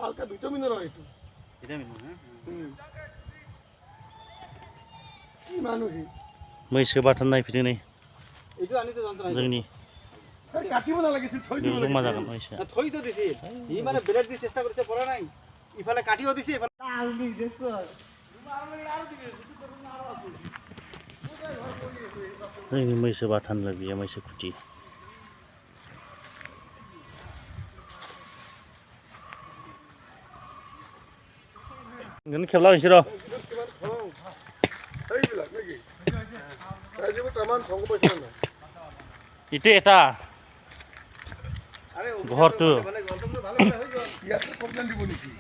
হালকা ভিটামিনের হয় একটু ভিটামিন হ্যাঁ কি মানুষই मैसो बाथोन नायफैदों नै এইটো আনিতে যন্ত্রণা जोंनि কাটিব নালাগিছিল থৈ দিব जमा जागोन मैसोआ থৈ তো দিছিল ই মানে বেলেগ দি চেষ্টা কৰিছে পৰা নাই ইফালে কাটিও দিছে ইফালে আলবি দেখছ जोंनि मैसो बाथानलाय बियो मैसो खुथि नों खेबला हैनोसै र' এইবিলাক নাকি ৰাইজে তামান ভংগ পাইছে না ইটো এটা আরে ঘৰটো মানে গল্প ভালো ভালো হৈ গল ইয়াতে কমপ্লেইন দিব নেকি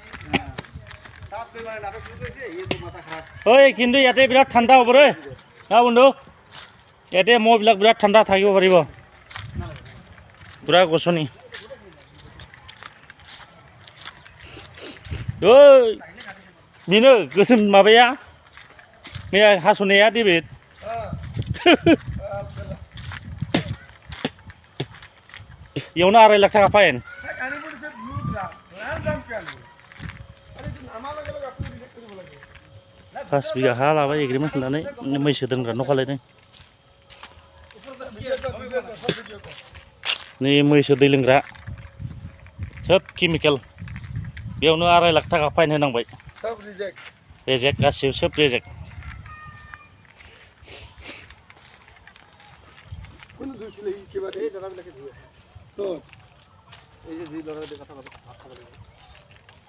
তাত গৈ মানে নাটক শুরু কৰিছে এই তো মাথা খারাপ ঐ কিন্তু ইয়াতে বিৰাট ঠাণ্ডা হ'ব ৰে হা বন্ধু ইয়াতে মহবিলাক বিৰাট ঠাণ্ডা থাকিব পাৰিব পুৰা গছনি ঐ बेनो गोसोम माबाया मैया हास'नाया डेभिड इयावनो 2.5 लाख थाखा फाइन पास बिगा हा लाबाय एग्रिमेन्ट खालामनानै मैसो दोनग्रा न' खालायदों नै मैसो दै लोंग्रा सोब केमिकेल बेयावनो 2.5 लाख थाखा फाइन होनांबाय सब रिजेक्ट रेजेक्ट गासिबो सोब रेजेक्ट কোন দুইছিলে কিবা এই জনাবিলাকে ধুয়ে তো এই যে জি লড়াই কথা কথা ভাত খাব লাগিব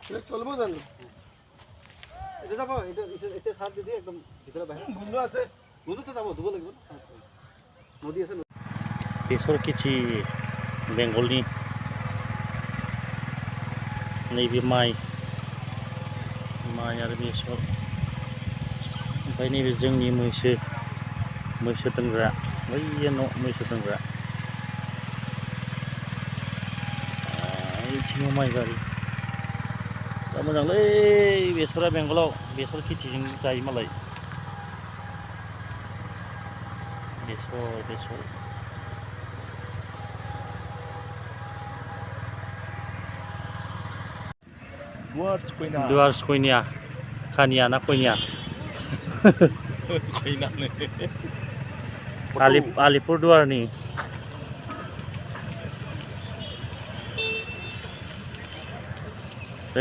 এটা চলবো জানো এটা যাব এটা এটা সাথ দি একদম ভিতরে বাহির বন্ধু আছে বন্ধু তো যাব ধুব লাগিব নদী আছে बेसर खेथि बेंगलनि नैबे माइ आरो बेसर ओमफ्राय नैबे जोंनि मैसो दोनग्रा बैयो न' मैसो दोनग्रा बिथिङाव माइ बारि दा मोजांलै बेसरा बेंगलाव बेसर खेथिजों जायो मालाय बेसर Duars koinya kania na koinya koinya Alipurduar nih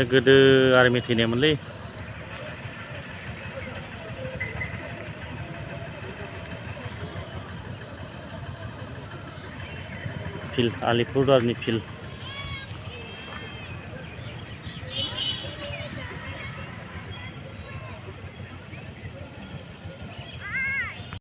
gede army थैनायमोनलै फिल्ड Alipurduarनि फिल्ड